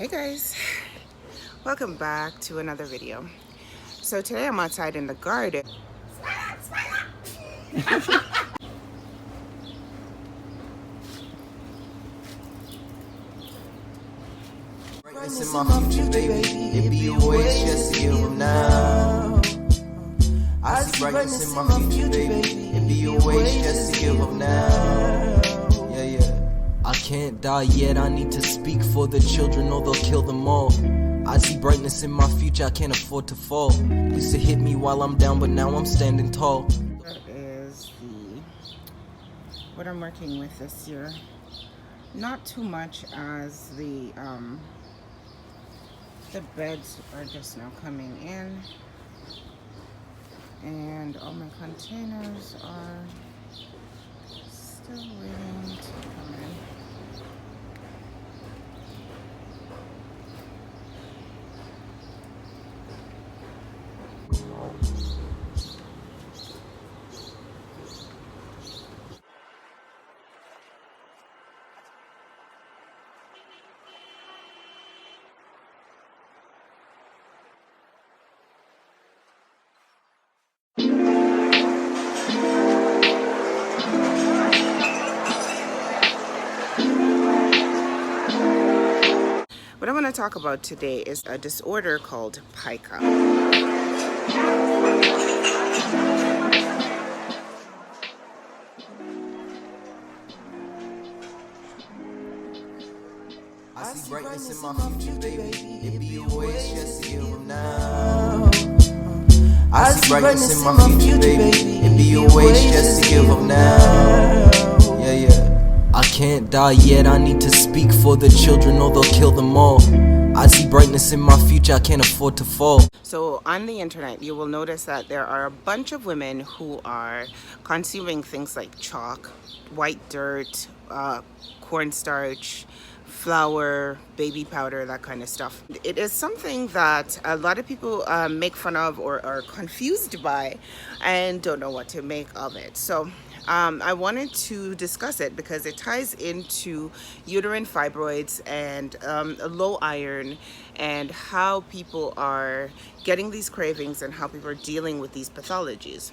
Hey guys, welcome back to another video. So today I'm outside in the garden. Brightness in my future, baby. It be always just to give them now. I see brightness in my future, baby. It be always just to give them now. Yeah, yeah. I can't die yet, I need to speak for the children or they'll kill them all. I see brightness in my future, I can't afford to fall. Used to hit me while I'm down, but now I'm standing tall. That is what I'm working with this year. Not too much as the beds are just now coming in. And all my containers are still waiting to come in. What I want to talk about today is a disorder called Pica. I see brightness in my future, baby. It be always just to give them now. I see brightness in my future, baby. It be always just to give them now. Yeah, yeah. I can't die yet, I need to speak for the children or they'll kill them all. I see brightness in my future, I can't afford to fall. So on the internet, you will notice that there are a bunch of women who are consuming things like chalk, white dirt, cornstarch, flour, baby powder, that kind of stuff. It is something that a lot of people make fun of or are confused by and don't know what to make of it. So I wanted to discuss it because it ties into uterine fibroids and low iron and how people are getting these cravings and how people are dealing with these pathologies.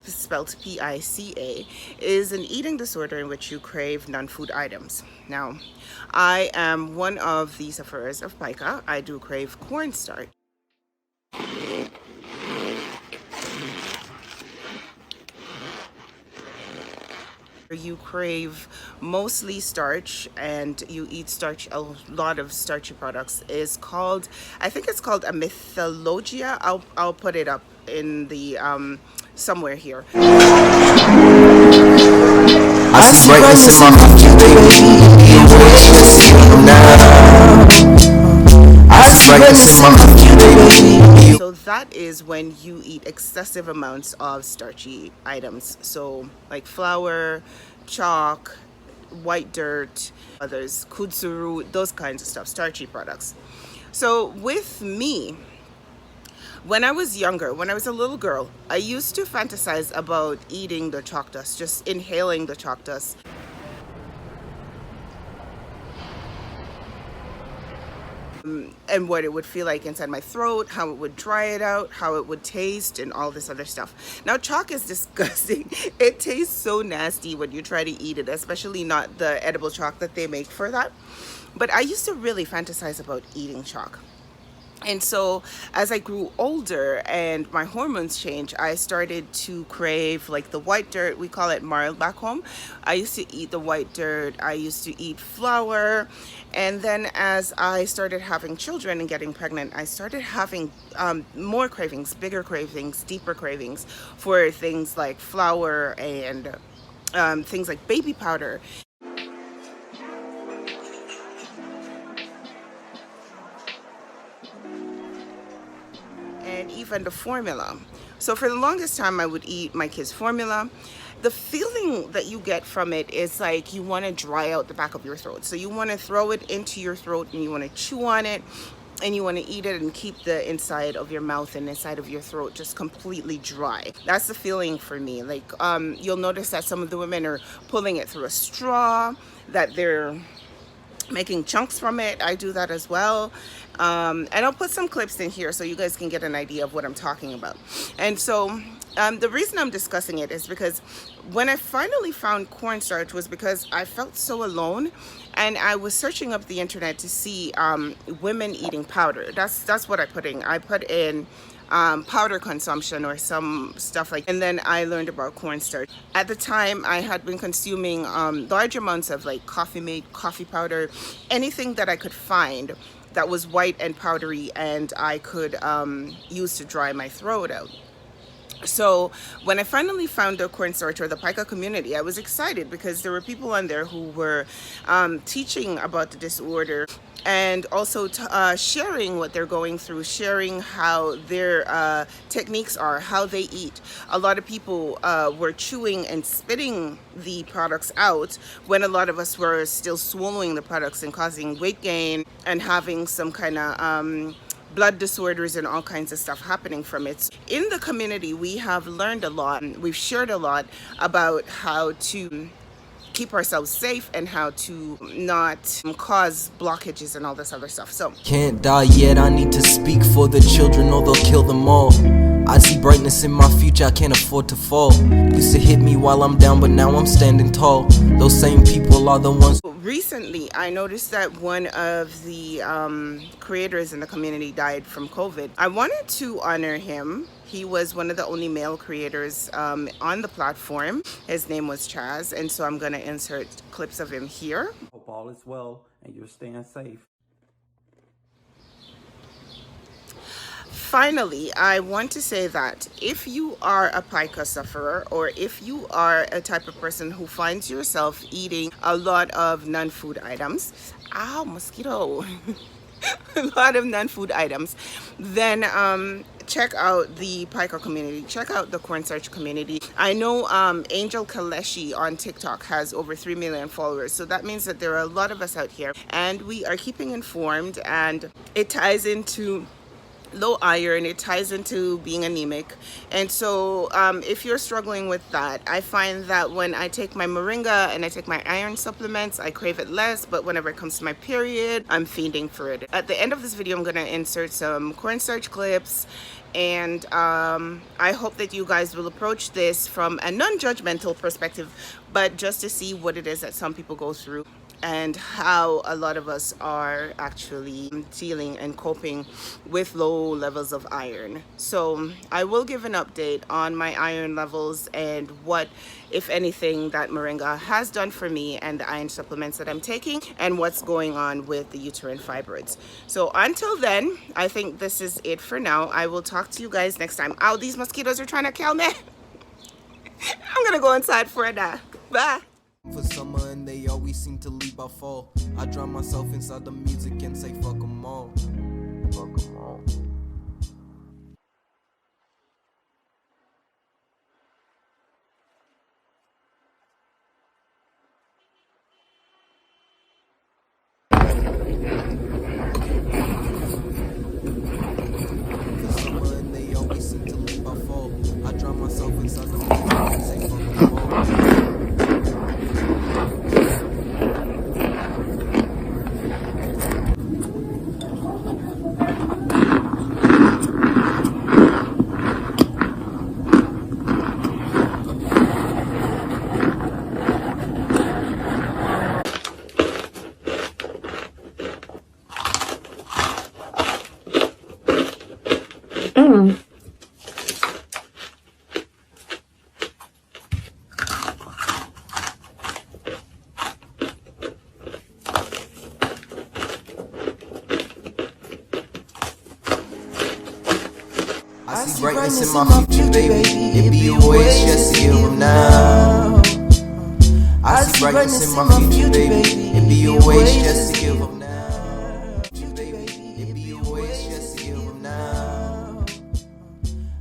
Spelled Pica, is an eating disorder in which you crave non-food items. Now, I am one of the sufferers of pica. I do crave cornstarch. You crave mostly starch and you eat starch, a lot of starchy products, is called, I think it's called a mythologia. I'll put it up in the somewhere here. I see brightness in my future, baby. It always just to give them now. I see brightness in my future, baby. So that is when you eat excessive amounts of starchy items. So like flour, chalk, white dirt, others, kutsuru, those kinds of stuff, starchy products. So with me, when I was younger, when I was a little girl, I used to fantasize about eating the chalk dust, just inhaling the chalk dust. And what it would feel like inside my throat, how it would dry it out, how it would taste, and all this other stuff. Now, chalk is disgusting. It tastes so nasty when you try to eat it, especially not the edible chalk that they make for that. But I used to really fantasize about eating chalk. And so as I grew older and my hormones changed, I started to crave like the white dirt. We call it marl back home. I used to eat the white dirt. I used to eat flour. And then as I started having children and getting pregnant, I started having more cravings, bigger cravings, deeper cravings for things like flour and things like baby powder. And even the formula. So for the longest time, I would eat my kids' formula. The feeling that you get from it is like you want to dry out the back of your throat. So you want to throw it into your throat and you want to chew on it and you want to eat it and keep the inside of your mouth and inside of your throat just completely dry. That's the feeling for me. Like you'll notice that some of the women are pulling it through a straw, that they're making chunks from it. I do that as well. And I'll put some clips in here so you guys can get an idea of what I'm talking about. And so the reason I'm discussing it is because when I finally found cornstarch was because I felt so alone, and I was searching up the internet to see women eating powder. That's what I put in. I put in powder consumption or some stuff like, and then I learned about cornstarch. At the time, I had been consuming large amounts of like coffee mate, coffee powder, anything that I could find that was white and powdery and I could use to dry my throat out. So when I finally found the cornstarch or the Pica community, I was excited because there were people on there who were teaching about the disorder and also sharing what they're going through, sharing how their techniques are, how they eat. A lot of people were chewing and spitting the products out when a lot of us were still swallowing the products and causing weight gain and having some kind of blood disorders and all kinds of stuff happening from it. In the community, we have learned a lot. We've shared a lot about how to keep ourselves safe and how to not cause blockages and all this other stuff. So Can't die yet, I need to speak for the children or they'll kill them all. I see brightness in my future, I can't afford to fall. Used to hit me while I'm down, but now I'm standing tall. Those same people are the ones. recently, I noticed that one of the creators in the community died from COVID. I wanted to honor him. He was one of the only male creators on the platform. His name was Chaz, and so I'm going to insert clips of him here. Hope all is well and you're staying safe. Finally, I want to say that if you are a pica sufferer, or if you are a type of person who finds yourself eating a lot of non-food items, ow, mosquito, a lot of non-food items, then check out the pica community, check out the cornstarch community. I know Angel Kaleshi on TikTok has over 3 million followers, so that means that there are a lot of us out here and we are keeping informed, and it ties into low iron, it ties into being anemic. And so if you're struggling with that, I find that when I take my moringa and I take my iron supplements, I crave it less, but whenever it comes to my period, I'm fiending for it. At the end of this video, I'm going to insert some cornstarch clips, and I hope that you guys will approach this from a non-judgmental perspective, but just to see what it is that some people go through and how a lot of us are actually dealing and coping with low levels of iron. So I will give an update on my iron levels and what, if anything, that moringa has done for me and the iron supplements that I'm taking and what's going on with the uterine fibroids. So until then, I think this is it for now. I will talk to you guys next time. Ow, these mosquitoes are trying to kill me. I'm gonna go inside for a nap. Bye. For summer and they always seem to leave by fall. I drown myself inside the music and say fuck 'em all. Fuck 'em all. For summer and they always seem to leave by fall. I drown myself inside the music and say fuck 'em all. I see brightness in my future, baby. It be a waste just to give them now. I see brightness in my future, baby. It be a waste just to give them now. It be a waste just to give them now.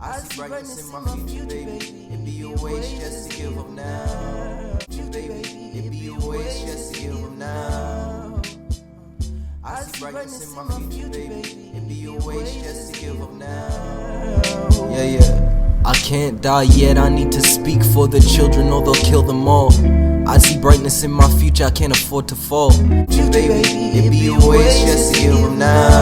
I see brightness in my future, baby. It be a waste just to give them now. It be a waste just to give them now. I see brightness in my future, baby. It be a waste just to give up now. Yeah. I can't die yet, I need to speak for the children or they'll kill them all. I see brightness. brightness in my future, I can't afford to fall. Baby, it be a waste just to give them now.